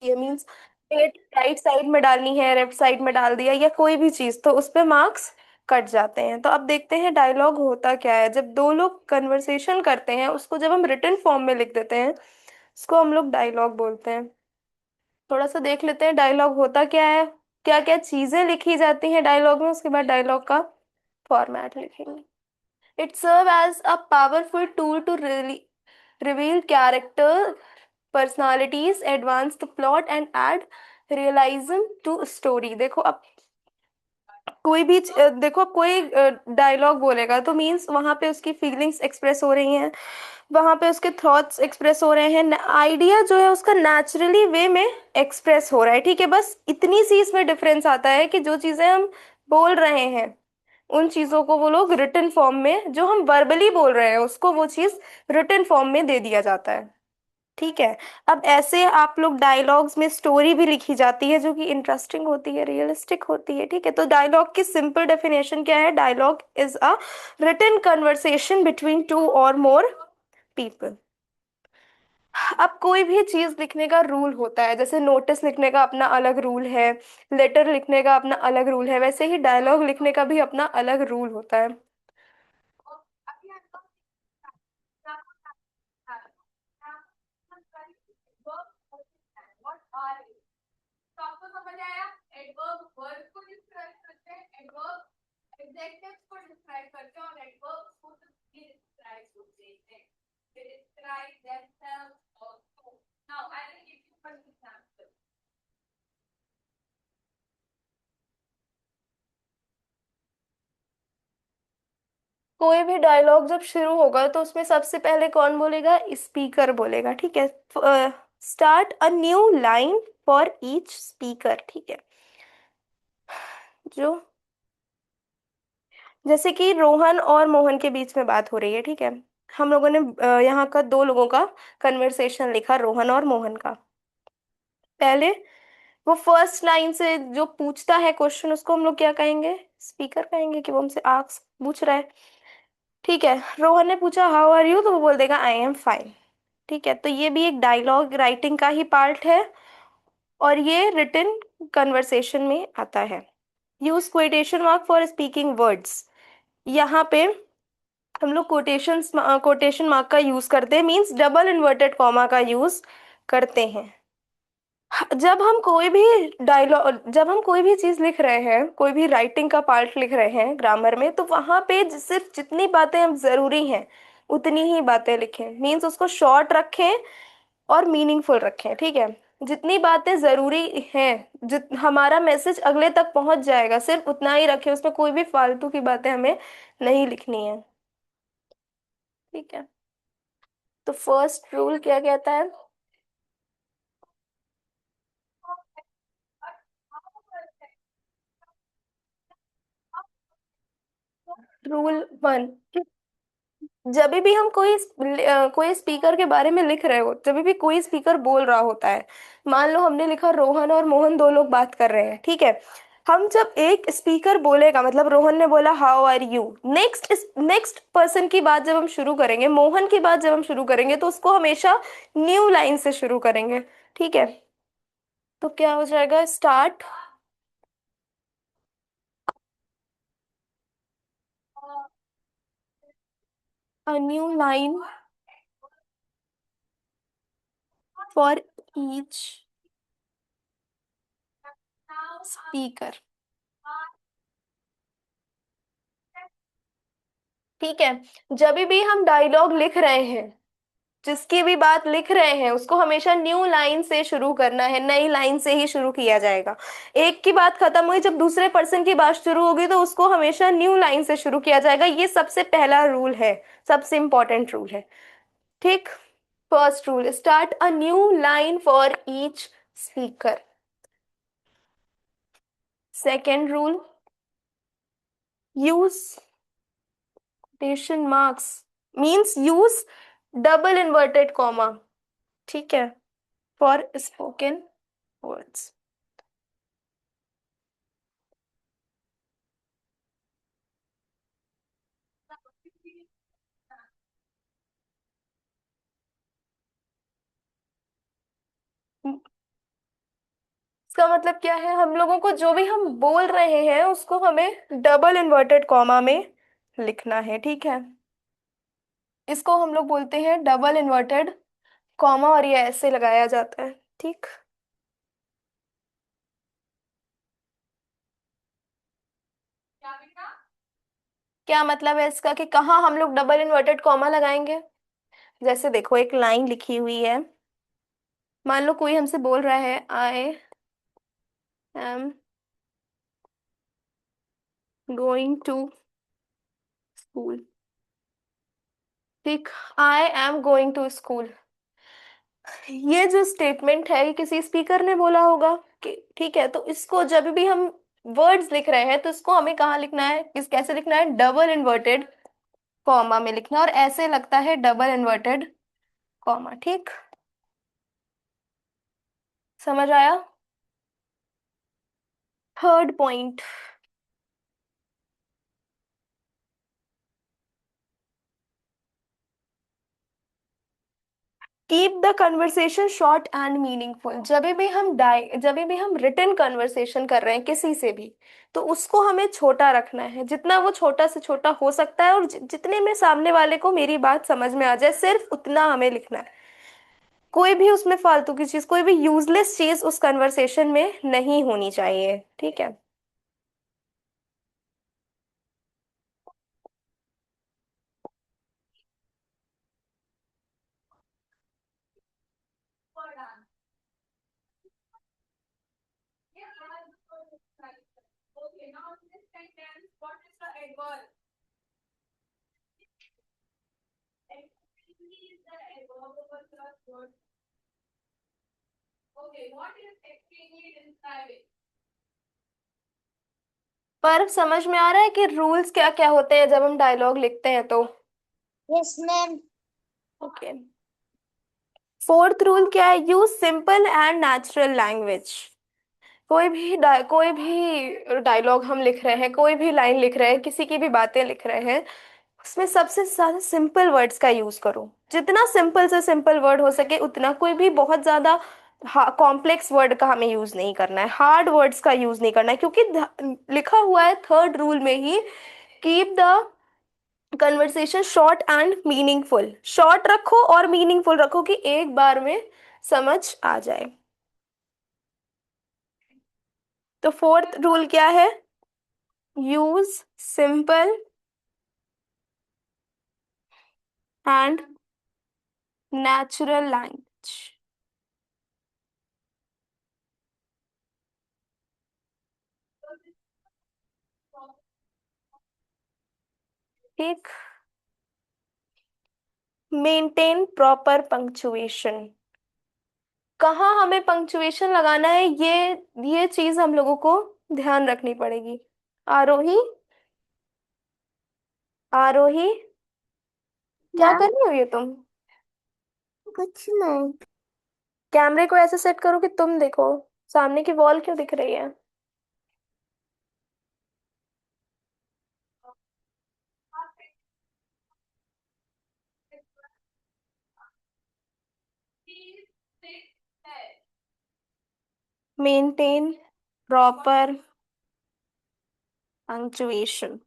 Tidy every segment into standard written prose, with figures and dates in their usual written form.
ये means plate right side में डालनी है, लेफ्ट साइड में डाल दिया या कोई भी चीज, तो उस पे मार्क्स कट जाते हैं। तो अब देखते हैं डायलॉग होता क्या है। जब दो लोग कन्वर्सेशन करते हैं उसको जब हम रिटन फॉर्म में लिख देते हैं, उसको हम लोग डायलॉग बोलते हैं। थोड़ा सा देख लेते हैं डायलॉग होता क्या है, क्या क्या चीजें लिखी जाती हैं डायलॉग में, उसके बाद डायलॉग का फॉर्मेट लिखेंगे। It serve as a powerful tool to reveal character personalities, advance the plot and add realism to story। देखो अब कोई भी देखो अब कोई डायलॉग बोलेगा तो मीन्स वहां पे उसकी फीलिंग्स एक्सप्रेस हो रही हैं, वहां पे उसके थॉट्स एक्सप्रेस हो रहे हैं, आइडिया जो है उसका नेचुरली वे में एक्सप्रेस हो रहा है। ठीक है, बस इतनी सी इसमें डिफरेंस आता है कि जो चीजें हम बोल रहे हैं उन चीजों को वो लोग रिटन फॉर्म में, जो हम वर्बली बोल रहे हैं उसको वो चीज रिटन फॉर्म में दे दिया जाता है। ठीक है। अब ऐसे आप लोग डायलॉग्स में स्टोरी भी लिखी जाती है जो कि इंटरेस्टिंग होती है, रियलिस्टिक होती है। ठीक है, तो डायलॉग की सिंपल डेफिनेशन क्या है? Dialogue is a written conversation between two or more people. अब कोई भी चीज लिखने का रूल होता है, जैसे नोटिस लिखने का अपना अलग रूल है, लेटर लिखने का अपना अलग रूल है, वैसे ही डायलॉग लिखने का भी अपना अलग रूल होता है। तो आपको समझ आया? एडवर्ब वर्ब को डिस्क्राइब करते हैं, एडवर्ब एडजेक्टिव्स को डिस्क्राइब करते हैं, और एडवर्ब्स को भी डिस्क्राइब करते हैं। They describe themselves also. Now I will give you one example. कोई भी डायलॉग जब शुरू होगा तो उसमें सबसे पहले कौन बोलेगा? स्पीकर बोलेगा। ठीक है, start a new line for each speaker. ठीक है, जो जैसे कि रोहन और मोहन के बीच में बात हो रही है। ठीक है, हम लोगों ने यहाँ का दो लोगों का कन्वर्सेशन लिखा, रोहन और मोहन का। पहले वो फर्स्ट लाइन से जो पूछता है क्वेश्चन उसको हम लोग क्या कहेंगे? स्पीकर कहेंगे, कि वो हमसे आस्क पूछ रहा है। ठीक है, रोहन ने पूछा हाउ आर यू, तो वो बोल देगा आई एम फाइन। ठीक है, तो ये भी एक डायलॉग राइटिंग का ही पार्ट है और ये रिटन कन्वर्सेशन में आता है। Use quotation mark for speaking words. यहाँ पे हम लोग कोटेशन मार्क का यूज करते हैं, मींस डबल इन्वर्टेड कॉमा का यूज करते हैं। जब हम कोई भी चीज लिख रहे हैं, कोई भी राइटिंग का पार्ट लिख रहे हैं ग्रामर में, तो वहां पे सिर्फ जितनी बातें हम जरूरी हैं उतनी ही बातें लिखें, मींस उसको शॉर्ट रखें और मीनिंगफुल रखें। ठीक है, जितनी बातें जरूरी हैं, जित हमारा मैसेज अगले तक पहुंच जाएगा, सिर्फ उतना ही रखें, उसमें कोई भी फालतू की बातें हमें नहीं लिखनी है। ठीक है, तो फर्स्ट रूल क्या कहता है? रूल वन, जब भी हम कोई स्पीकर के बारे में लिख रहे हो, जब भी कोई स्पीकर बोल रहा होता है, मान लो हमने लिखा रोहन और मोहन दो लोग बात कर रहे हैं। ठीक है, हम जब एक स्पीकर बोलेगा, मतलब रोहन ने बोला how are you, next person की बात जब हम शुरू करेंगे, मोहन की बात जब हम शुरू करेंगे, तो उसको हमेशा न्यू लाइन से शुरू करेंगे। ठीक है, तो क्या हो जाएगा? Start a new line for each speaker. ठीक है, जब भी हम डायलॉग लिख रहे हैं, जिसकी भी बात लिख रहे हैं, उसको हमेशा न्यू लाइन से शुरू करना है, नई लाइन से ही शुरू किया जाएगा। एक की बात खत्म हुई, जब दूसरे पर्सन की बात शुरू होगी तो उसको हमेशा न्यू लाइन से शुरू किया जाएगा। ये सबसे पहला रूल है, सबसे इंपॉर्टेंट रूल है। ठीक, first rule, start a new line for each speaker. Second rule, use quotation marks, means use double inverted comma. ठीक है, फॉर स्पोकन वर्ड्स। इसका मतलब क्या है, हम लोगों को जो भी हम बोल रहे हैं उसको हमें डबल इन्वर्टेड कॉमा में लिखना है, ठीक है। इसको हम लोग बोलते हैं डबल इन्वर्टेड कॉमा, और ये ऐसे लगाया जाता है, ठीक। क्या मतलब है इसका कि कहाँ हम लोग डबल इन्वर्टेड कॉमा लगाएंगे? जैसे देखो, एक लाइन लिखी हुई है। मान लो कोई हमसे बोल रहा है, I am going to school, ठीक। I am going to school, ये जो स्टेटमेंट है ये किसी स्पीकर ने बोला होगा, कि ठीक है। तो इसको जब भी हम वर्ड्स लिख रहे हैं तो इसको हमें कहाँ लिखना है, किस कैसे लिखना है, डबल इन्वर्टेड कॉमा में लिखना है, और ऐसे लगता है डबल इन्वर्टेड कॉमा, ठीक। समझ आया? Third point, keep the conversation short and meaningful. जब भी हम रिटन कन्वर्सेशन कर रहे हैं किसी से भी, तो उसको हमें छोटा रखना है, जितना वो छोटा से छोटा हो सकता है, और जितने में सामने वाले को मेरी बात समझ में आ जाए, सिर्फ उतना हमें लिखना है। कोई भी उसमें फालतू की चीज, कोई भी यूजलेस चीज उस कन्वर्सेशन में नहीं होनी चाहिए, ठीक है। पर समझ में आ रहा है कि रूल्स क्या क्या होते हैं जब हम डायलॉग लिखते हैं तो? Yes ma'am. Okay. Fourth rule क्या है, use simple and natural language. कोई भी डायलॉग हम लिख रहे हैं, कोई भी लाइन लिख रहे हैं, किसी की भी बातें लिख रहे हैं, उसमें सबसे ज्यादा सिंपल वर्ड्स का यूज करो। जितना सिंपल से सिंपल वर्ड हो सके उतना। कोई भी बहुत ज्यादा कॉम्प्लेक्स वर्ड का हमें यूज नहीं करना है, हार्ड वर्ड्स का यूज नहीं करना है, क्योंकि लिखा हुआ है थर्ड रूल में ही, keep the conversation short and meaningful. Short रखो और मीनिंगफुल रखो, कि एक बार में समझ आ जाए। तो फोर्थ रूल क्या है, use simple and natural language, ठीक। Maintain proper punctuation. कहाँ हमें पंक्चुएशन लगाना है, ये चीज हम लोगों को ध्यान रखनी पड़ेगी। आरोही, आरोही, क्या मैम कर रही हो ये तुम? कुछ नहीं। कैमरे को ऐसे सेट करो कि तुम देखो, सामने की वॉल क्यों दिख रही है? Maintain proper punctuation,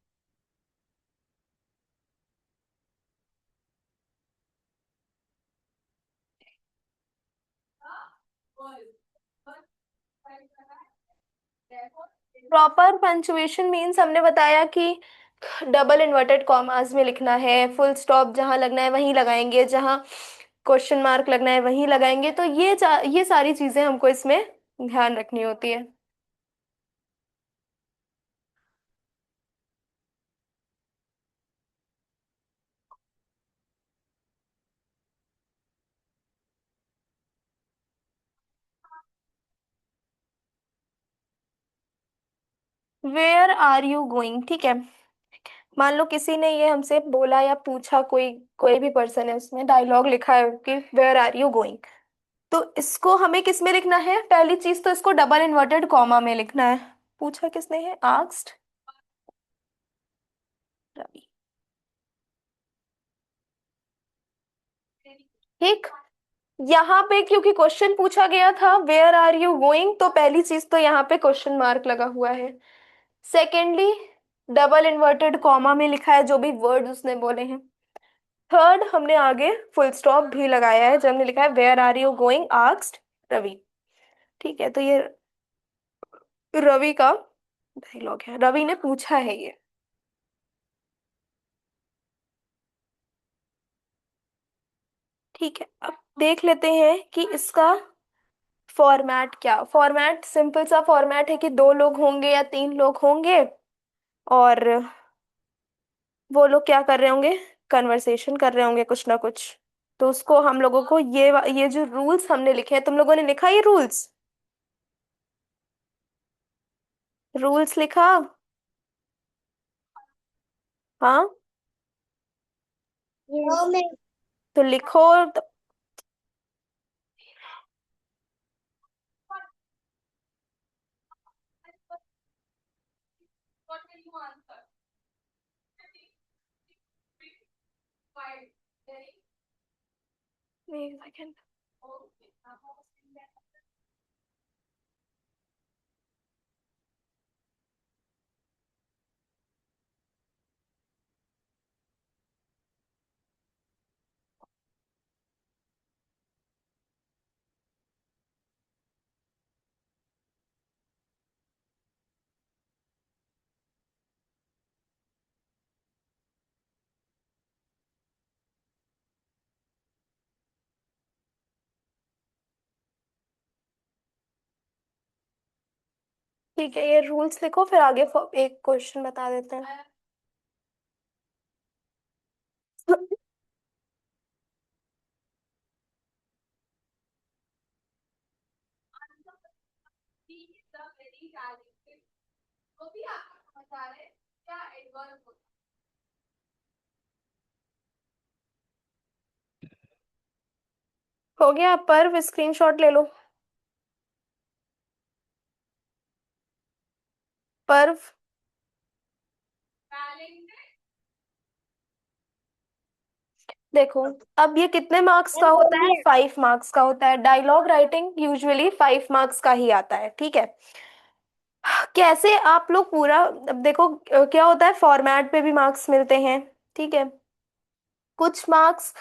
proper punctuation means हमने बताया कि डबल इन्वर्टेड कॉमास में लिखना है, फुल स्टॉप जहां लगना है वहीं लगाएंगे, जहां क्वेश्चन मार्क लगना है वहीं लगाएंगे। तो ये सारी चीजें हमको इसमें ध्यान रखनी होती है। वेयर आर यू गोइंग, ठीक है। मान लो किसी ने ये हमसे बोला या पूछा, कोई कोई भी पर्सन है, उसमें डायलॉग लिखा है कि वेयर आर यू गोइंग, तो इसको हमें किस में लिखना है? पहली चीज तो इसको डबल इन्वर्टेड कॉमा में लिखना है। पूछा किसने है? आस्क्ड रवि, ठीक। यहाँ पे क्योंकि क्वेश्चन पूछा गया था वेयर आर यू गोइंग, तो पहली चीज तो यहाँ पे क्वेश्चन मार्क लगा हुआ है। सेकेंडली, डबल इन्वर्टेड कॉमा में लिखा है जो भी वर्ड उसने बोले हैं। थर्ड, हमने आगे फुल स्टॉप भी लगाया है जब हमने लिखा है where are you going asked Ravi. ठीक है, तो ये रवि का डायलॉग है, रवि ने पूछा है ये। ठीक है, अब देख लेते हैं कि इसका फॉर्मेट क्या। फॉर्मेट सिंपल सा फॉर्मेट है कि दो लोग होंगे या तीन लोग होंगे, और वो लोग क्या कर रहे होंगे, कन्वर्सेशन कर रहे होंगे कुछ ना कुछ। तो उसको हम लोगों को ये जो रूल्स हमने लिखे हैं, तुम लोगों ने लिखा ये रूल्स, रूल्स लिखा? हाँ, नो मैम। तो लिखो। एक सेकेंड। ठीक है, ये रूल्स लिखो, फिर आगे एक क्वेश्चन बता देते हैं। हो गया, पर्व स्क्रीनशॉट ले लो। पर्व, देखो, अब ये कितने मार्क्स का मैम होता है? बोलिए। 5 मार्क्स का होता है। डायलॉग राइटिंग यूजुअली 5 मार्क्स का ही आता है, ठीक है। कैसे आप लोग पूरा, अब देखो क्या होता है, फॉर्मेट पे भी मार्क्स मिलते हैं, ठीक है। कुछ मार्क्स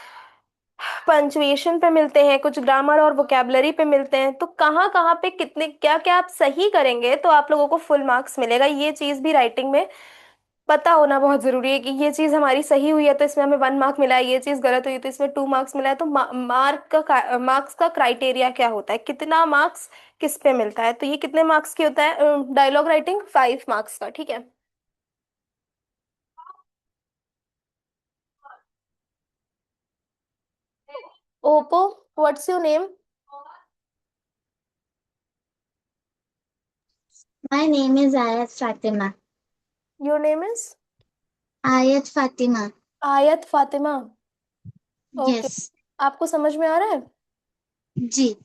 पंचुएशन पे मिलते हैं, कुछ ग्रामर और वोकेबलरी पे मिलते हैं। तो कहाँ कहाँ पे कितने क्या क्या आप सही करेंगे तो आप लोगों को फुल मार्क्स मिलेगा, ये चीज भी राइटिंग में पता होना बहुत जरूरी है कि ये चीज हमारी सही हुई है तो इसमें हमें 1 मार्क मिला है, ये चीज गलत हुई है तो इसमें 2 मार्क्स मिला है। तो मार्क्स का क्राइटेरिया क्या होता है, कितना मार्क्स किस पे मिलता है। तो ये कितने मार्क्स की होता है डायलॉग राइटिंग? 5 मार्क्स का, ठीक है। Oppo, what's your name? My name is Ayat Fatima. Your name is Ayat Fatima. आयत फातिमा। Okay, Yes. आपको समझ में आ रहा है? जी।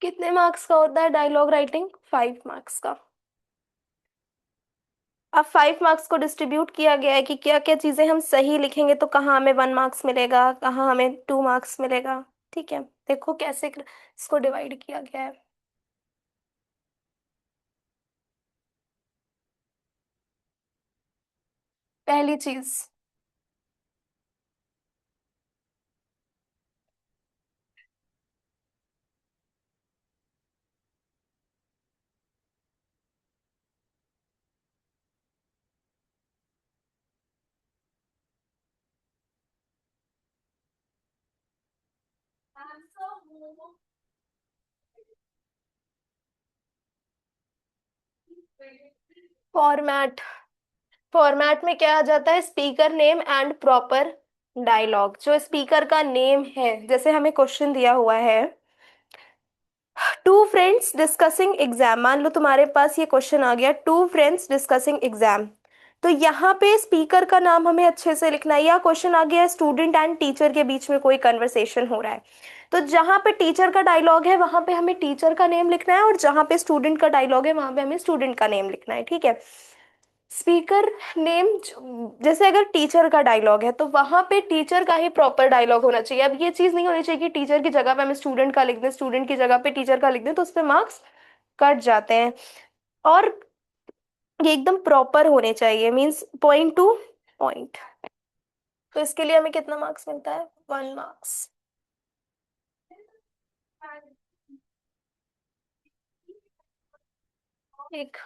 कितने मार्क्स का होता है डायलॉग राइटिंग? 5 मार्क्स का। अब 5 मार्क्स को डिस्ट्रीब्यूट किया गया है कि क्या क्या चीजें हम सही लिखेंगे तो कहाँ हमें 1 मार्क्स मिलेगा, कहाँ हमें 2 मार्क्स मिलेगा। ठीक है, देखो कैसे इसको डिवाइड किया गया है। पहली चीज, फॉर्मेट। फॉर्मेट में क्या आ जाता है, speaker name and proper dialogue. जो स्पीकर का नेम है, जैसे हमें क्वेश्चन दिया हुआ है, टू फ्रेंड्स डिस्कसिंग एग्जाम, मान लो तुम्हारे पास ये क्वेश्चन आ गया, टू फ्रेंड्स डिस्कसिंग एग्जाम। तो यहाँ पे स्पीकर का नाम हमें अच्छे से लिखना है, या क्वेश्चन आ गया स्टूडेंट एंड टीचर के बीच में कोई कन्वर्सेशन हो रहा है, तो जहाँ पे टीचर का डायलॉग है वहां पे हमें टीचर का नेम लिखना है, और जहाँ पे स्टूडेंट का डायलॉग है वहां पे हमें स्टूडेंट का नेम लिखना है, ठीक है। स्पीकर नेम, जैसे अगर टीचर का डायलॉग है तो वहां पे टीचर का ही प्रॉपर डायलॉग होना चाहिए। अब ये चीज नहीं होनी चाहिए कि टीचर की जगह पे हमें स्टूडेंट का लिख दें, स्टूडेंट की जगह पे टीचर का लिख दें, तो उस पे मार्क्स कट जाते हैं। और ये एकदम प्रॉपर होने चाहिए, मीन्स पॉइंट टू पॉइंट। तो इसके लिए हमें कितना मार्क्स मिलता है? 1 मार्क्स। एक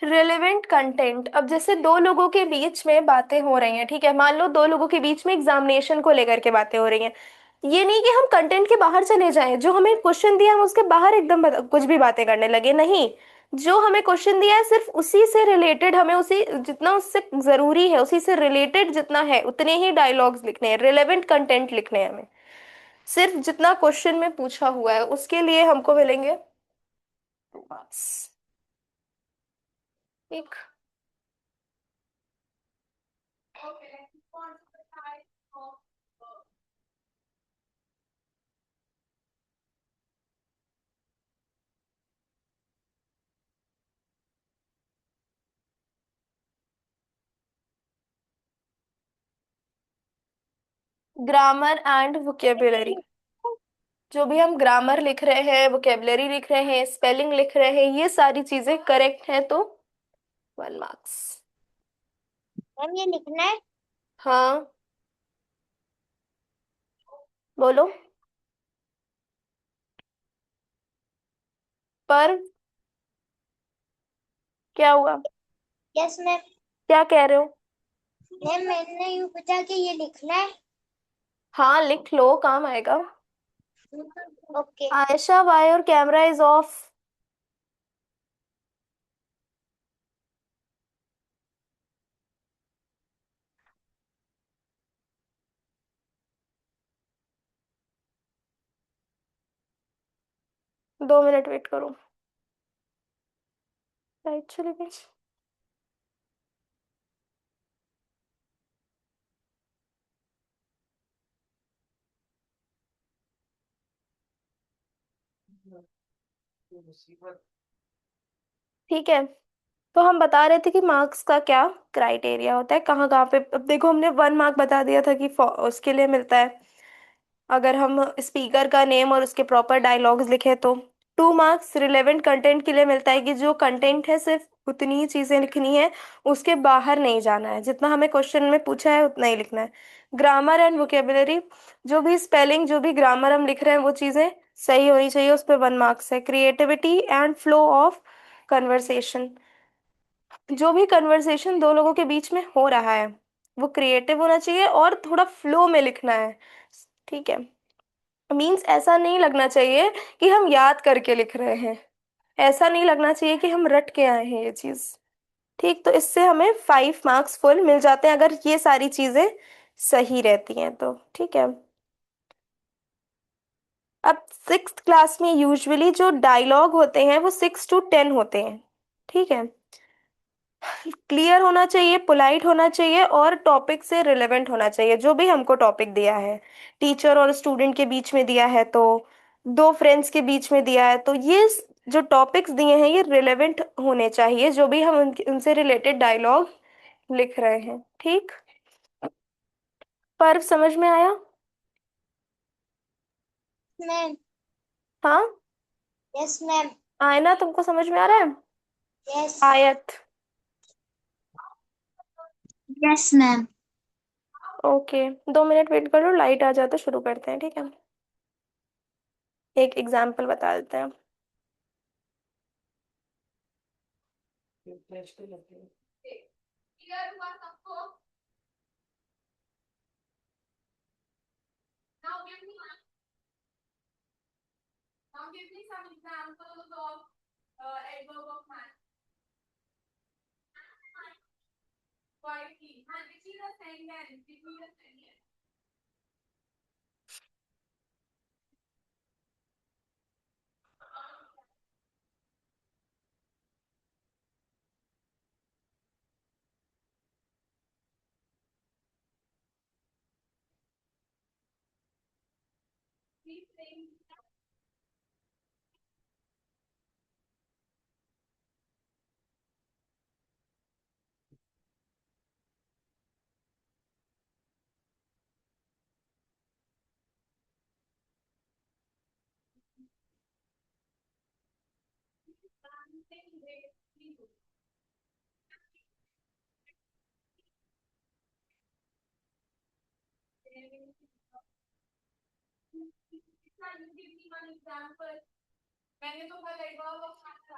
रिलेवेंट कंटेंट, अब जैसे दो लोगों के बीच में बातें हो रही हैं, ठीक है, मान लो दो लोगों के बीच में एग्जामिनेशन को लेकर के बातें हो रही हैं, ये नहीं कि हम कंटेंट के बाहर चले जाएं, जो हमें क्वेश्चन दिया हम उसके बाहर एकदम कुछ भी बातें करने लगे, नहीं। जो हमें क्वेश्चन दिया है सिर्फ उसी से रिलेटेड, हमें उसी जितना उससे जरूरी है उसी से रिलेटेड जितना है उतने ही डायलॉग्स लिखने हैं, रिलेवेंट कंटेंट लिखने हैं हमें, सिर्फ जितना क्वेश्चन में पूछा हुआ है उसके लिए हमको मिलेंगे 2 मार्क्स। ठीक। ग्रामर एंड वोकेबुलरी, जो भी हम ग्रामर लिख रहे हैं, वोकेबुलरी लिख रहे हैं, स्पेलिंग लिख रहे हैं, ये सारी चीजें करेक्ट हैं तो 1 मार्क्स। मैम ये लिखना है। हाँ, बोलो। पर क्या हुआ? Yes ma'am. क्या कह रहे हो? मैम मैंने यूँ पूछा कि ये लिखना है। हाँ, लिख लो, काम आएगा। ओके। आयशा, वाई और कैमरा इज ऑफ। दो मिनट वेट करो। राइट, चली गई। ठीक है, तो हम बता रहे थे कि मार्क्स का क्या क्राइटेरिया होता है, कहाँ कहाँ पे। अब देखो, हमने 1 मार्क बता दिया था कि उसके लिए मिलता है अगर हम स्पीकर का नेम और उसके प्रॉपर डायलॉग्स लिखे तो। 2 मार्क्स रिलेवेंट कंटेंट के लिए मिलता है कि जो कंटेंट है सिर्फ उतनी ही चीजें लिखनी है, उसके बाहर नहीं जाना है, जितना हमें क्वेश्चन में पूछा है उतना ही लिखना है। ग्रामर एंड वोकेबुलरी, जो भी स्पेलिंग जो भी ग्रामर हम लिख रहे हैं वो चीजें सही होनी चाहिए, उस पर 1 मार्क्स है। Creativity and flow of conversation, जो भी कन्वर्सेशन दो लोगों के बीच में हो रहा है वो क्रिएटिव होना चाहिए और थोड़ा फ्लो में लिखना है, ठीक है। मीन्स ऐसा नहीं लगना चाहिए कि हम याद करके लिख रहे हैं, ऐसा नहीं लगना चाहिए कि हम रट के आए हैं ये चीज। ठीक, तो इससे हमें 5 मार्क्स फुल मिल जाते हैं अगर ये सारी चीजें सही रहती हैं तो, ठीक है। अब 6th क्लास में यूजुअली जो डायलॉग होते हैं वो 6 to 10 होते हैं, ठीक है। क्लियर होना चाहिए, पोलाइट होना चाहिए और टॉपिक से रिलेवेंट होना चाहिए, जो भी हमको टॉपिक दिया है, टीचर और स्टूडेंट के बीच में दिया है तो, दो फ्रेंड्स के बीच में दिया है तो, ये जो टॉपिक्स दिए हैं ये रिलेवेंट होने चाहिए, जो भी हम उनसे रिलेटेड डायलॉग लिख रहे हैं, ठीक। पर समझ में आया? मैम। हाँ, यस मैम। आयना तुमको समझ में आ रहा है? Yes. Aayat. Yes ma'am. Okay, 2 minute wait करो, लाइट आ जाए तो शुरू करते हैं, ठीक है। एक एग्जाम्पल बता देते हैं। क्लियर हुआ सबको? Now give me some examples of adverb of man.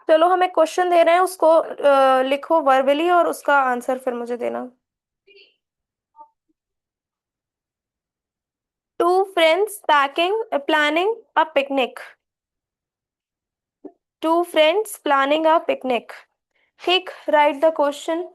चलो हम एक क्वेश्चन दे रहे हैं, उसको लिखो वर्बली और उसका आंसर फिर मुझे देना। Two friends packing planning a picnic. Two friends planning a picnic. ठीक, write the question.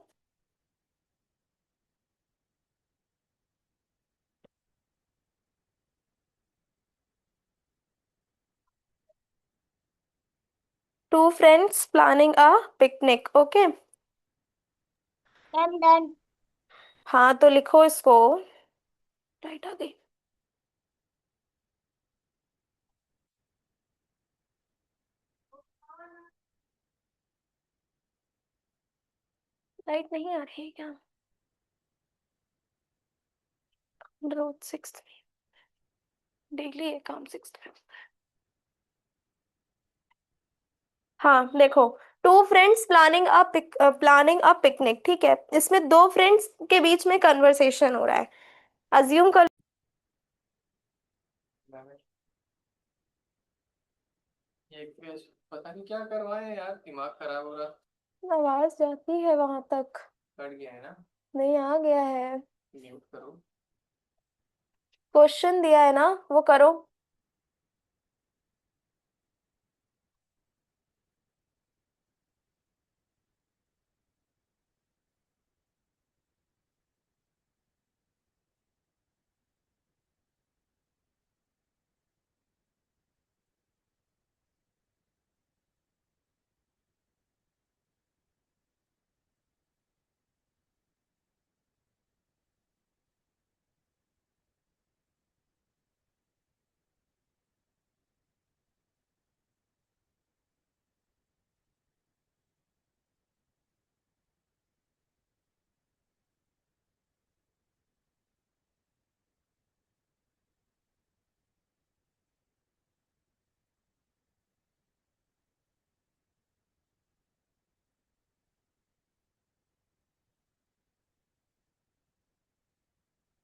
Two friends planning a picnic. Okay. Done done. हाँ तो लिखो इसको। राइट आ गई। लाइट नहीं आ रही है क्या? रोज सिक्स में, डेली ये काम सिक्स में। हाँ देखो, two friends planning a picnic, ठीक है, इसमें दो फ्रेंड्स के बीच में कन्वर्सेशन हो रहा है। अज्यूम कर। एक पे पता नहीं क्या करवाए यार, दिमाग खराब हो रहा। आवाज जाती है वहां तक। कट गया है ना? नहीं, आ गया है। म्यूट करो। क्वेश्चन दिया है ना, वो करो।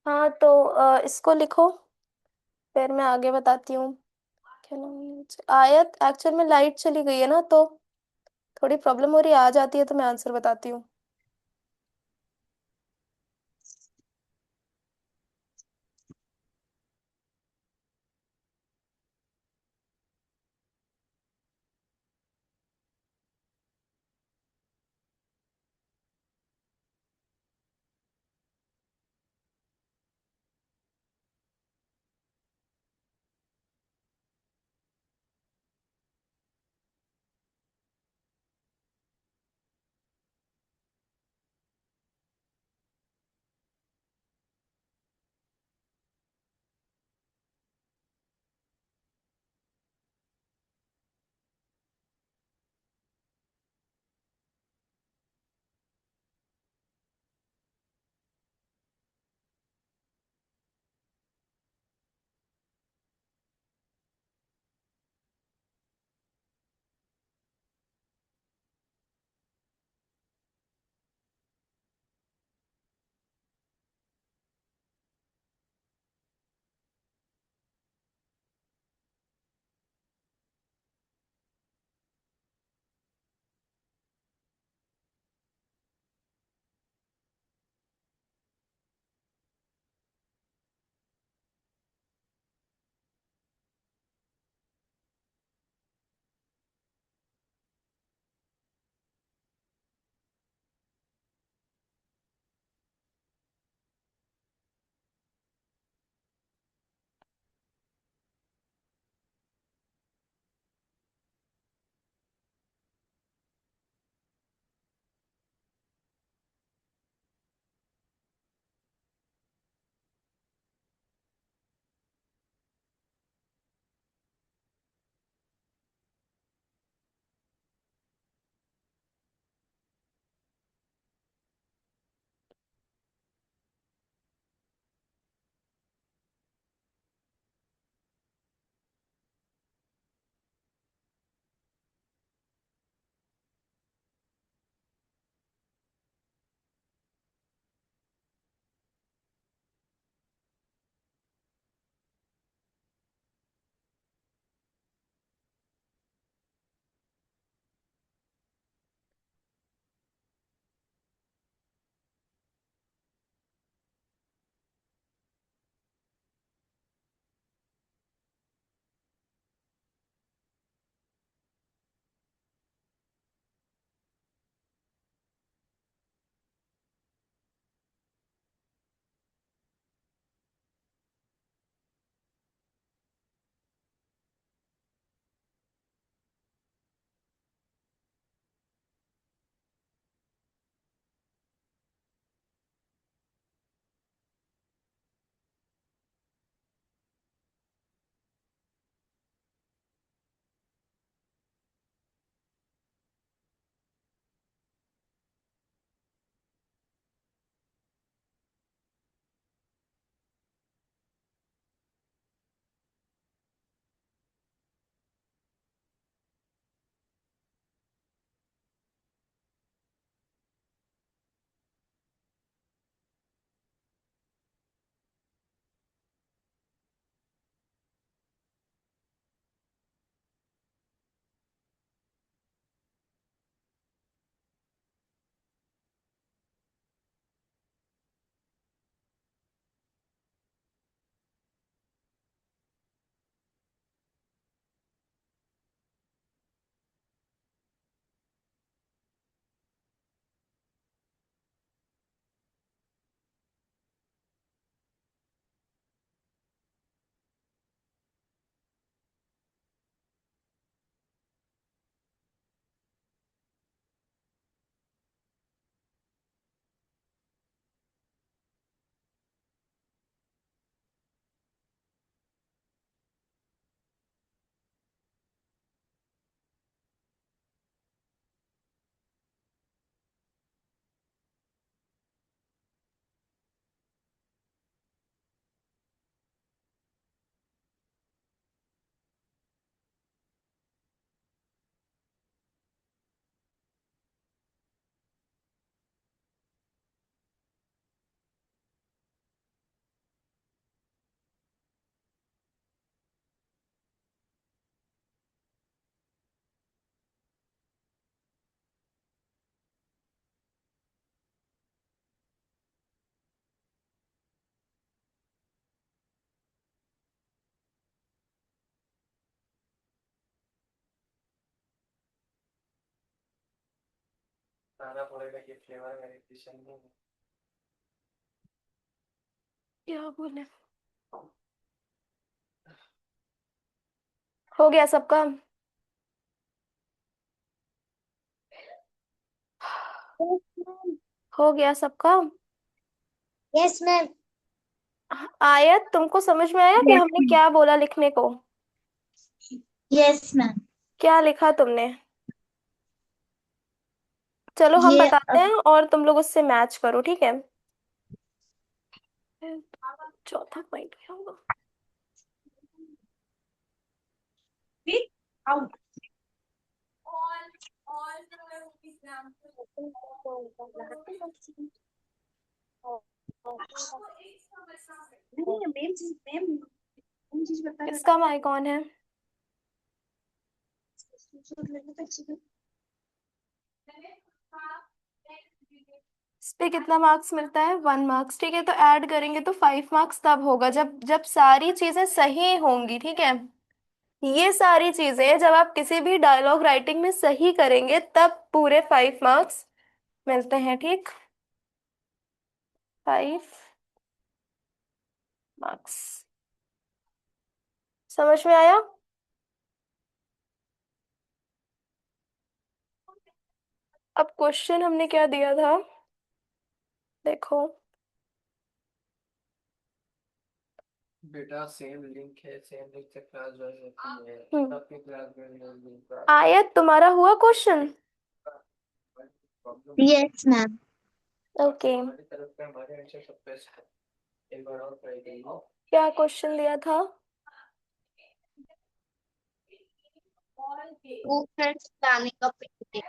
हाँ तो इसको लिखो, फिर मैं आगे बताती हूँ। क्या नाम है? आयत, एक्चुअल में लाइट चली गई है ना, तो थोड़ी प्रॉब्लम हो रही है, आ जाती है तो मैं आंसर बताती हूँ। बताना पड़ेगा कि फ्लेवर वेरिएशन नहीं है। क्या बोले? हो गया सबका? हो गया सबका? Yes ma'am. आयत, तुमको समझ में आया कि यस हमने मैम। क्या बोला लिखने को? Yes ma'am. क्या लिखा तुमने? चलो हम ये बताते हैं और तुम लोग उससे मैच करो, ठीक है? चौथा पॉइंट क्या होगा? आउट। नहीं मैम मैम चीज बता रहा इसका माइक ऑन है। इस पे कितना मार्क्स मिलता है? 1 मार्क्स, ठीक है? तो ऐड करेंगे तो 5 मार्क्स तब होगा जब जब सारी चीजें सही होंगी, ठीक है? ये सारी चीजें जब आप किसी भी डायलॉग राइटिंग में सही करेंगे तब पूरे 5 मार्क्स मिलते हैं, ठीक? 5 मार्क्स। समझ में आया? अब क्वेश्चन हमने क्या दिया था, देखो। बेटा सेम लिंक है, सेम लिंक से क्लास ज्वाइन होती है, हम्म। सबकी क्लास में लिंक आयत, तुम्हारा हुआ question? Problem yes ma'am. Okay. हमारी तरफ से हमारे आंसर सब बेस्ट है। एक बार और ट्राई करिए। क्या क्वेश्चन दिया था? वो फ्रेंड्स प्लानिंग का पिकनिक।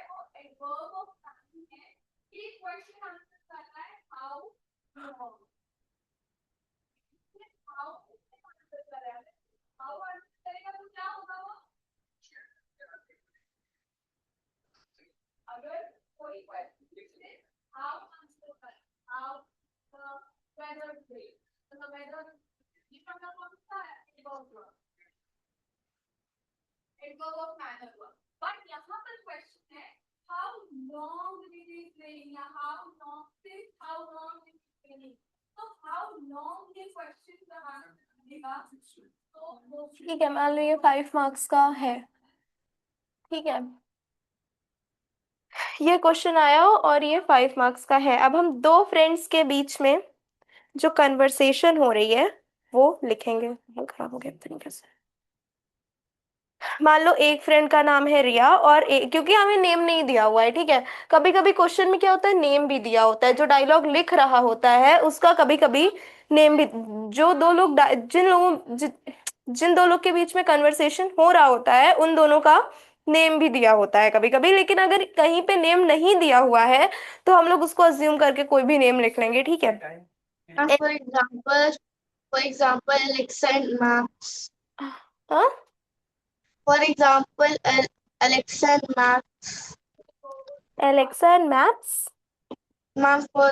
ठीक है, मान लो ये 5 मार्क्स का है, ठीक है? ये क्वेश्चन आया और ये 5 मार्क्स का है। अब हम दो फ्रेंड्स के बीच में जो कन्वर्सेशन हो रही है वो लिखेंगे। ये खराब हो गया तरीके से। मान लो एक फ्रेंड का नाम है रिया और क्योंकि हमें नेम नहीं दिया हुआ है, ठीक है? कभी कभी क्वेश्चन में क्या होता है, नेम भी दिया होता है। जो डायलॉग लिख रहा होता है उसका कभी कभी नेम भी, जो दो लोग जिन दो लोग के बीच में कन्वर्सेशन हो रहा होता है उन दोनों का नेम भी दिया होता है कभी कभी। लेकिन अगर कहीं पे नेम नहीं दिया हुआ है तो हम लोग उसको अज्यूम करके कोई भी नेम लिख लेंगे, ठीक है? For example, Alexa and Max. हाँ, For example, Alexa and Max. Alexa and maths. Max for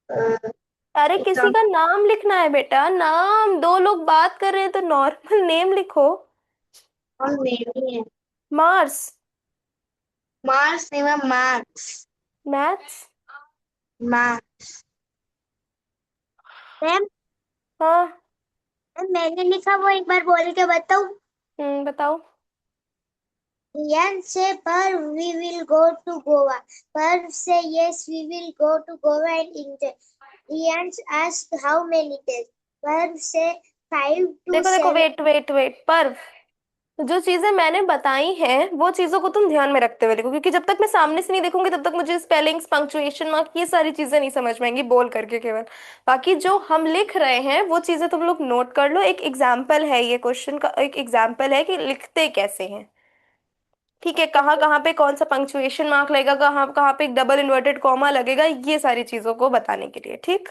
uh, अरे किसी example, का नाम लिखना है बेटा, नाम। दो लोग बात कर रहे हैं तो नॉर्मल नेम लिखो। name. मार्स। Mars name है Max. मैथ्स। Max. मैम हाँ। मैंने लिखा वो एक बार बोल के बताऊं। बताओ। Yan say पर we will go to Goa. पर say yes we will go to Goa and enjoy. Yan asked how many days. पर say 5 to देखो देखो, 7. वेट वेट वेट, पर जो चीजें मैंने बताई हैं वो चीजों को तुम ध्यान में रखते हुए लिखो, क्योंकि जब तक मैं सामने से नहीं देखूंगी तब तक मुझे स्पेलिंग्स, पंक्चुएशन मार्क, ये सारी चीजें नहीं समझ में आएंगी बोल करके केवल। बाकी जो हम लिख रहे हैं वो चीजें तुम लोग नोट कर लो। एक एग्जाम्पल है, ये क्वेश्चन का एक एग्जाम्पल है कि लिखते कैसे हैं, ठीक है? कहाँ कहाँ पे कौन सा पंक्चुएशन मार्क लगेगा, कहाँ कहाँ पे डबल इन्वर्टेड कॉमा लगेगा, ये सारी चीजों को बताने के लिए, ठीक?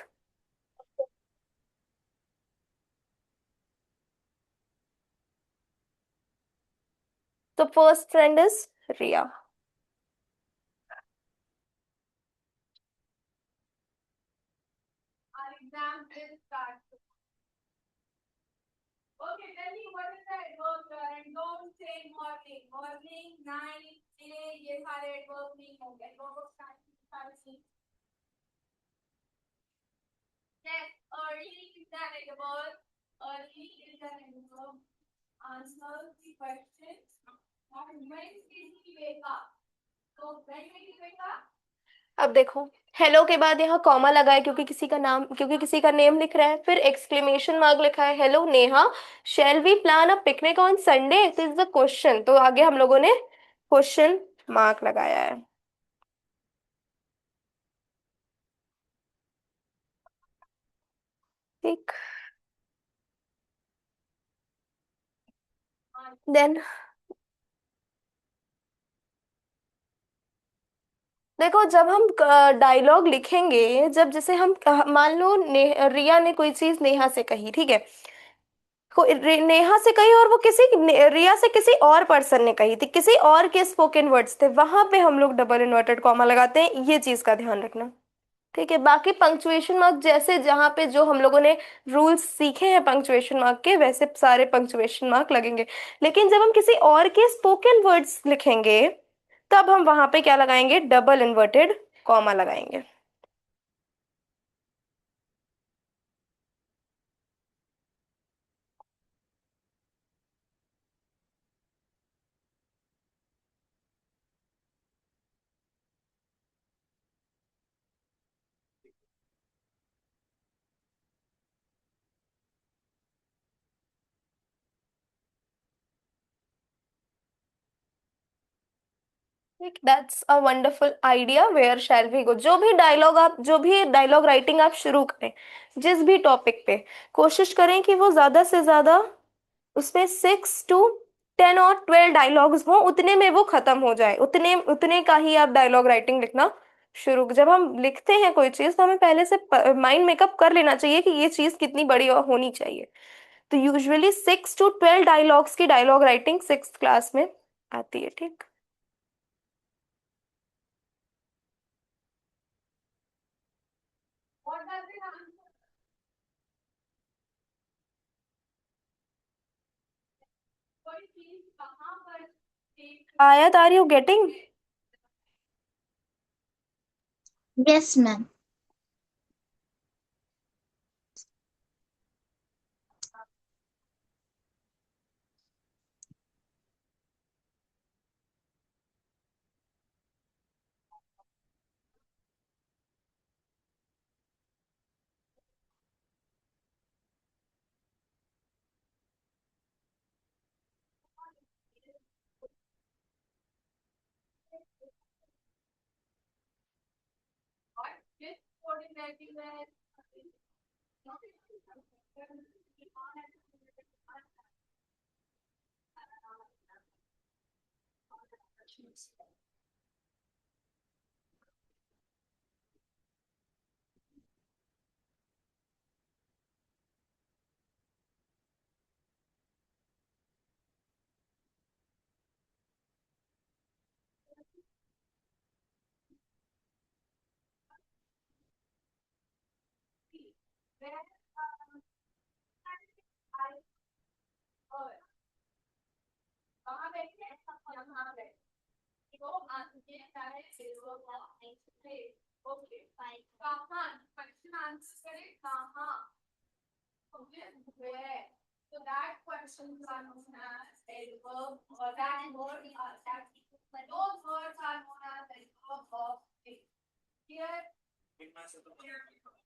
तो फर्स्ट फ्रेंड इज रिया। अब देखो, हेलो के बाद यहाँ कॉमा लगा है क्योंकि किसी का नाम, क्योंकि किसी का नेम लिख रहा है, फिर एक्सक्लेमेशन मार्क लिखा है, hello Neha, shall we plan a picnic on Sunday, this is the question, तो आगे हम लोगों ने क्वेश्चन मार्क लगाया है। ठीक। देन देखो, जब हम डायलॉग लिखेंगे, जब जैसे हम मान लो रिया ने कोई चीज नेहा से कही, ठीक है, नेहा से कही और वो रिया से किसी और पर्सन ने कही थी, किसी और के स्पोकन वर्ड्स थे, वहां पे हम लोग डबल इन्वर्टेड कॉमा लगाते हैं, ये चीज का ध्यान रखना। ठीक है, बाकी पंक्चुएशन मार्क जैसे जहां पे जो हम लोगों ने रूल्स सीखे हैं पंक्चुएशन मार्क के, वैसे सारे पंक्चुएशन मार्क लगेंगे। लेकिन जब हम किसी और के स्पोकन वर्ड्स लिखेंगे, तब हम वहां पे क्या लगाएंगे, डबल इन्वर्टेड कॉमा लगाएंगे। That's a wonderful idea, where shall we go. जो भी डायलॉग राइटिंग आप शुरू करें, जिस भी टॉपिक पे, कोशिश करें कि वो ज्यादा से ज्यादा उसमें 6 to 10 और 12 डायलॉग्स हो, उतने में वो खत्म हो जाए, उतने उतने का ही आप डायलॉग राइटिंग लिखना शुरू। जब हम लिखते हैं कोई चीज, तो हमें पहले से माइंड मेकअप कर लेना चाहिए कि ये चीज कितनी बड़ी होनी चाहिए। तो यूजुअली 6 to 12 डायलॉग्स की डायलॉग राइटिंग 6th क्लास में आती है। ठीक। आयत, are you getting? Yes, ma'am.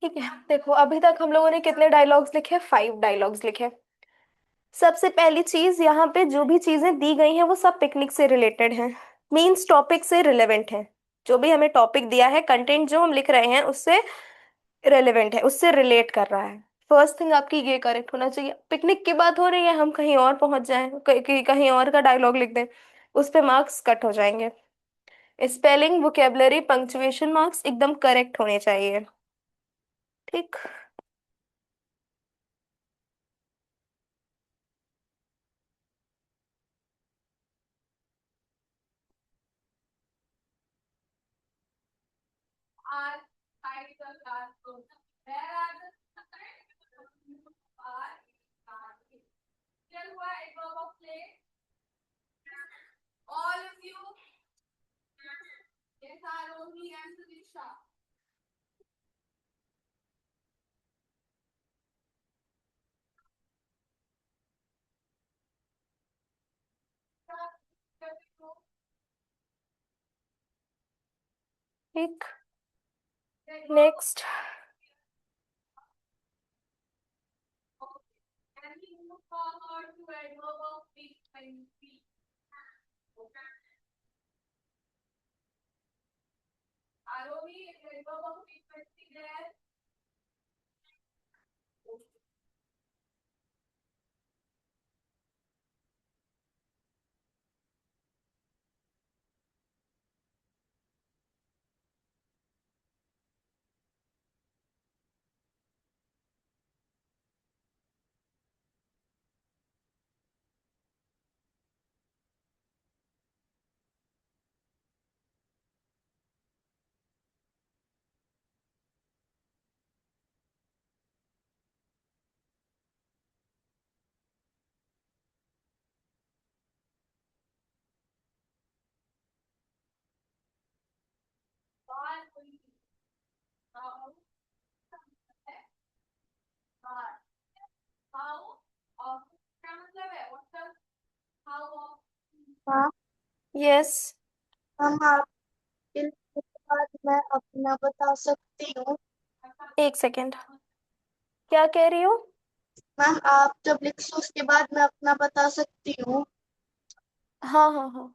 ठीक है, देखो अभी तक हम लोगों ने कितने डायलॉग्स लिखे, 5 डायलॉग्स लिखे। सबसे पहली चीज, यहाँ पे जो भी चीजें दी गई हैं वो सब पिकनिक से रिलेटेड हैं, मीन्स टॉपिक से रिलेवेंट है। जो भी हमें टॉपिक दिया है, कंटेंट जो हम लिख रहे हैं उससे रेलेवेंट है, उससे रिलेट कर रहा है। फर्स्ट थिंग आपकी ये करेक्ट होना चाहिए। पिकनिक की बात हो रही है, हम कहीं और पहुंच जाएं, कहीं और का डायलॉग लिख दें, उस पे मार्क्स कट हो जाएंगे। स्पेलिंग, वोकेबलरी, पंक्चुएशन मार्क्स एकदम करेक्ट होने चाहिए। ठीक। ठीक, नेक्स्ट। हाँ। यस। हम आपके बाद मैं अपना बता सकती हूँ। एक सेकेंड, क्या कह रही हो? मैम आप जब लिखो उसके बाद मैं अपना बता सकती हूँ। हाँ हाँ हाँ।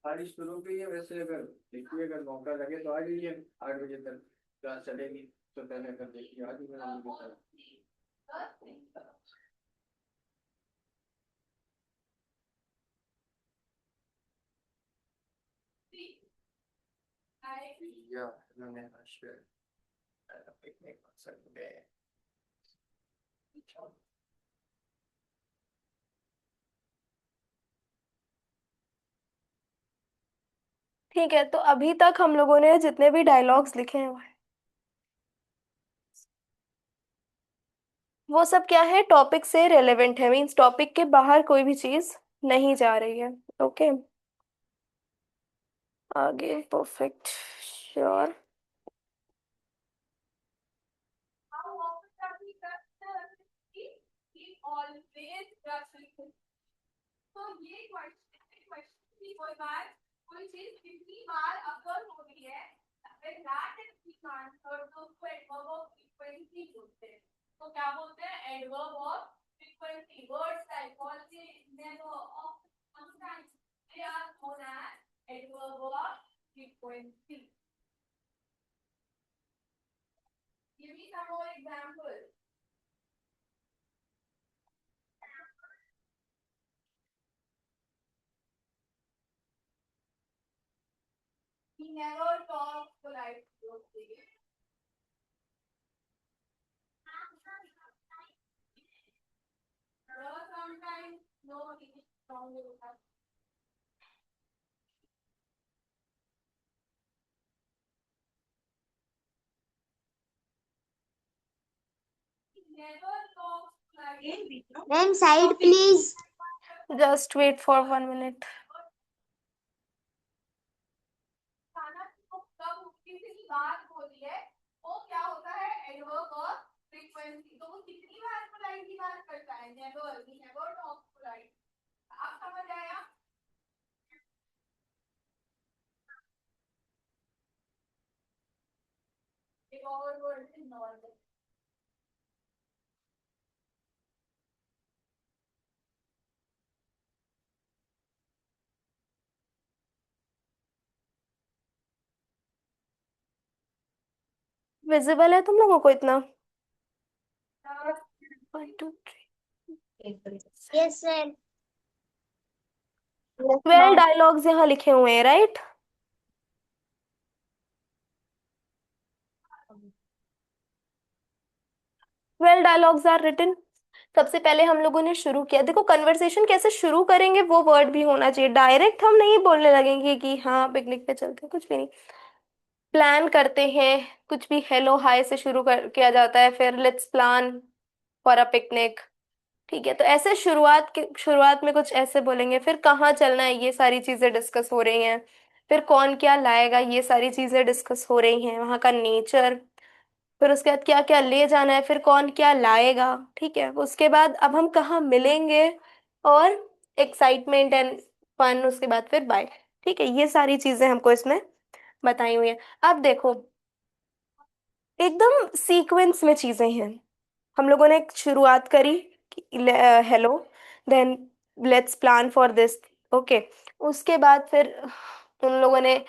बारिश शुरू हो गई है वैसे, अगर देखिए अगर मौका लगे तो आ जाइए 8 बजे तक क्लास चलेगी, तो पहले अगर देखिए आ जाइए 9 बजे तक। Ja, lange war schön. Picknick on Sunday. ठीक है, तो अभी तक हम लोगों ने जितने भी डायलॉग्स लिखे हैं वो सब क्या है, टॉपिक से रेलेवेंट है, मींस टॉपिक के बाहर कोई भी चीज नहीं जा रही है। ओके, आगे perfect, sure. Ma'am side please. Just wait for 1 minute. Visible है तुम लोगों को इतना? 1 2 3। Yes sir. 12 डायलॉग्स यहाँ लिखे हुए हैं, राइट? 12 dialogues are written. सबसे पहले हम लोगों ने शुरू किया, देखो कन्वर्सेशन कैसे शुरू करेंगे वो वर्ड भी होना चाहिए, डायरेक्ट हम नहीं बोलने लगेंगे कि हाँ पिकनिक पे चलते हैं, कुछ भी नहीं। प्लान करते हैं, कुछ भी हेलो हाय से शुरू कर किया जाता है, फिर let's plan for a picnic. ठीक है, तो ऐसे शुरुआत में कुछ ऐसे बोलेंगे, फिर कहाँ चलना है ये सारी चीजें डिस्कस हो रही हैं, फिर कौन क्या लाएगा ये सारी चीजें डिस्कस हो रही हैं, वहाँ का नेचर, फिर उसके बाद क्या क्या ले जाना है, फिर कौन क्या लाएगा। ठीक है, उसके बाद अब हम कहाँ मिलेंगे, और एक्साइटमेंट एंड फन, उसके बाद फिर बाय। ठीक है, ये सारी चीजें हमको इसमें बताई हुई है। अब देखो एकदम सीक्वेंस में चीजें हैं। हम लोगों ने एक शुरुआत करी, hello, then let's plan for this, okay. उसके बाद फिर उन लोगों ने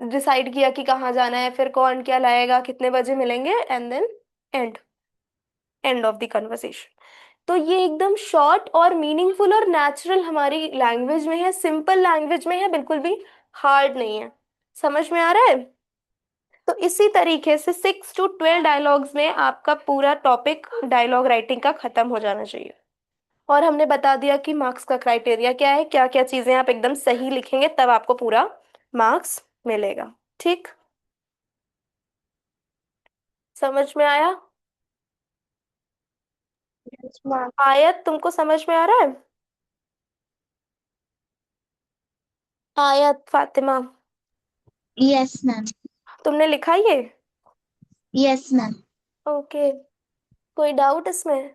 डिसाइड किया कि कहाँ जाना है, फिर कौन क्या लाएगा, कितने बजे मिलेंगे, and then and end of the conversation. तो ये एकदम शॉर्ट और मीनिंगफुल और नेचुरल हमारी लैंग्वेज में है, सिंपल लैंग्वेज में है, बिल्कुल भी हार्ड नहीं है। समझ में आ रहा है? तो इसी तरीके से 6 to 12 डायलॉग्स में आपका पूरा टॉपिक डायलॉग राइटिंग का खत्म हो जाना चाहिए। और हमने बता दिया कि मार्क्स का क्राइटेरिया क्या है, क्या क्या चीजें आप एकदम सही लिखेंगे तब आपको पूरा मार्क्स मिलेगा। ठीक, समझ में आया? Yes, ma'am. आयत तुमको समझ में आ रहा है? आयत, फातिमा, यस मैम। तुमने लिखा ये? Yes ma'am. ओके, कोई डाउट इसमें?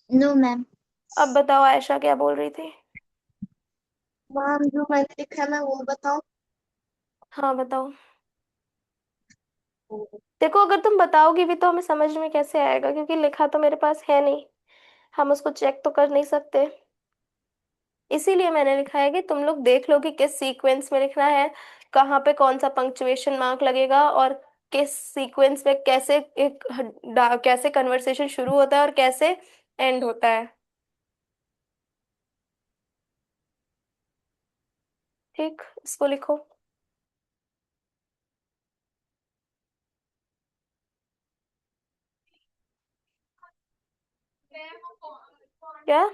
No ma'am. अब बताओ आयशा क्या बोल रही थी। मैम जो मैंने लिखा है मैं वो बताऊं? हाँ बताओ। देखो अगर तुम बताओगी भी तो हमें समझ में कैसे आएगा, क्योंकि लिखा तो मेरे पास है नहीं, हम उसको चेक तो कर नहीं सकते। इसीलिए मैंने लिखा है कि तुम लोग देख लो कि किस सीक्वेंस में लिखना है, कहाँ पे कौन सा पंक्चुएशन मार्क लगेगा, और किस सीक्वेंस में कैसे कैसे कन्वर्सेशन शुरू होता है और कैसे एंड होता है। ठीक, इसको लिखो। क्या?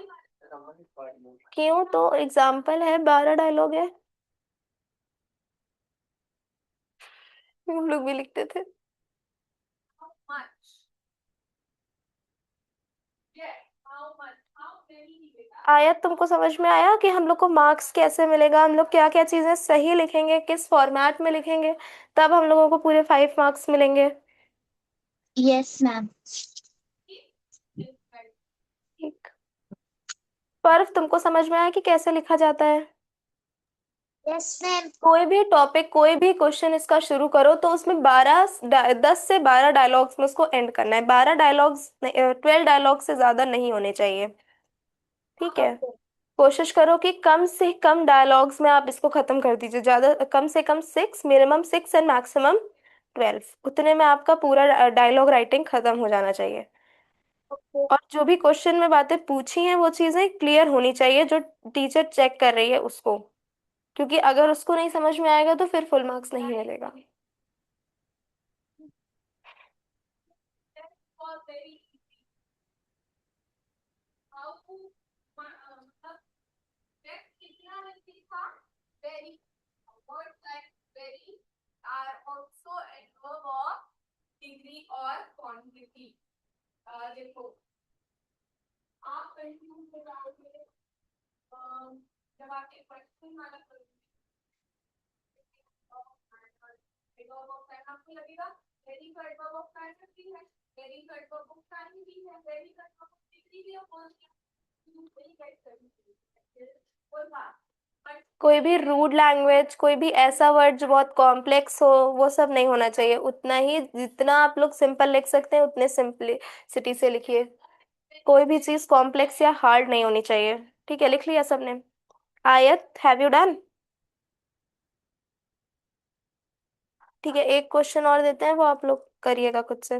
क्यों, तो एग्जाम्पल है, 12 डायलॉग है, हम लोग भी लिखते थे। आयत तुमको समझ में आया कि हम लोग को मार्क्स कैसे मिलेगा, हम लोग क्या क्या चीजें सही लिखेंगे, किस फॉर्मेट में लिखेंगे, तब हम लोगों को पूरे 5 मार्क्स मिलेंगे। Yes ma'am. ठीक, पर्व तुमको समझ में आया कि कैसे लिखा जाता है? Yes ma'am. कोई भी टॉपिक, कोई भी क्वेश्चन इसका शुरू करो तो उसमें 10 से 12 डायलॉग्स में उसको एंड करना है, 12 डायलॉग्स, 12 डायलॉग से ज्यादा नहीं होने चाहिए। ठीक है, कोशिश करो कि कम से कम डायलॉग्स में आप इसको खत्म कर दीजिए, ज्यादा कम से कम 6, मिनिमम 6 एंड मैक्सिमम 12, उतने में आपका पूरा डायलॉग राइटिंग खत्म हो जाना चाहिए। और जो भी क्वेश्चन में बातें पूछी हैं वो चीजें क्लियर होनी चाहिए, जो टीचर चेक कर रही है उसको, क्योंकि अगर उसको नहीं समझ में आएगा तो फिर फुल मार्क्स नहीं मिलेगा। डिग्री और क्वांटिटी, देखो आप कंफ्यूज हो जाओगे जब आपके क्वेश्चन वाला आपको लगेगा वेरी का एडवर्ब ऑफ टाइम भी है, वेरी का एडवर्ब ऑफ टाइम भी है, वेरी का एडवर्ब ऑफ डिग्री भी है, और वही गेट करनी है। कोई भी रूड लैंग्वेज, कोई भी ऐसा वर्ड जो बहुत कॉम्प्लेक्स हो, वो सब नहीं होना चाहिए, उतना ही जितना आप लोग सिंपल लिख सकते हैं उतने सिंपलिसिटी से लिखिए, कोई भी चीज कॉम्प्लेक्स या हार्ड नहीं होनी चाहिए। ठीक है, लिख लिया सबने? आयत, हैव यू डन? ठीक है, एक क्वेश्चन और देते हैं, वो आप लोग करिएगा खुद से।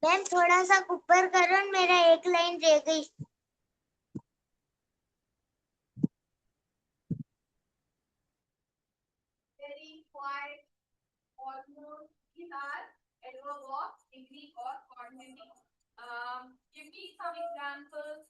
मैम थोड़ा सा ऊपर करो, मेरा एक लाइन रह गई। Very quiet, almost these are adverb of degree or quantity. Give me some examples.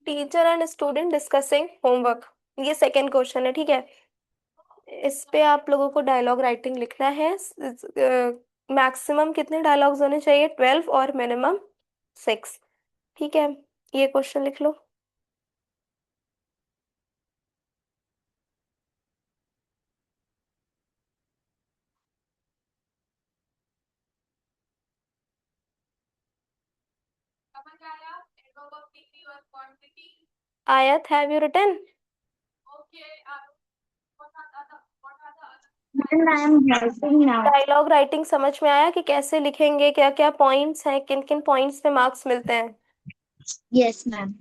Teacher and student discussing homework, ये सेकंड क्वेश्चन है, ठीक है। इस पे आप लोगों को डायलॉग राइटिंग लिखना है। मैक्सिमम कितने डायलॉग्स होने चाहिए? 12 और मिनिमम 6, ठीक है। ये क्वेश्चन लिख लो। समझ आया? adverb of degree or quantity. Aayat, have you written? Okay. What are the Ma'am, I am writing now. Dialogue writing समझ में आया कि कैसे लिखेंगे, क्या क्या पॉइंट्स हैं, किन किन पॉइंट्स पे मार्क्स मिलते हैं? Yes, ma'am.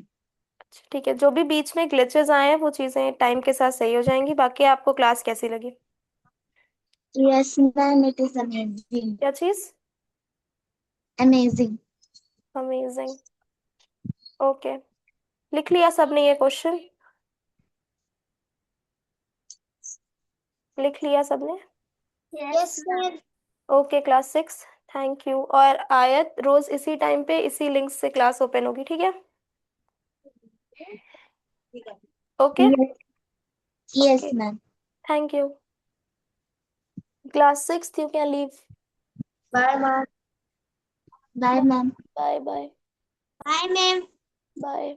अच्छा, ठीक है। जो भी बीच में ग्लिचेस आए हैं वो चीजें टाइम के साथ सही हो जाएंगी। बाकी आपको क्लास कैसी लगी? Yes, ma'am. It is amazing. क्या चीज? Amazing. अमेजिंग। ओके, लिख लिया सबने ये क्वेश्चन? लिख लिया सबने? Yes, sir. Okay class 6, thank you. और आयत, रोज इसी टाइम पे इसी लिंक से क्लास ओपन होगी, ठीक है? Okay Yes, yes, okay, ma'am. Thank you. Class 6 you can leave. Bye, ma'am. Bye, ma'am. Bye bye Bye, ma'am. Bye.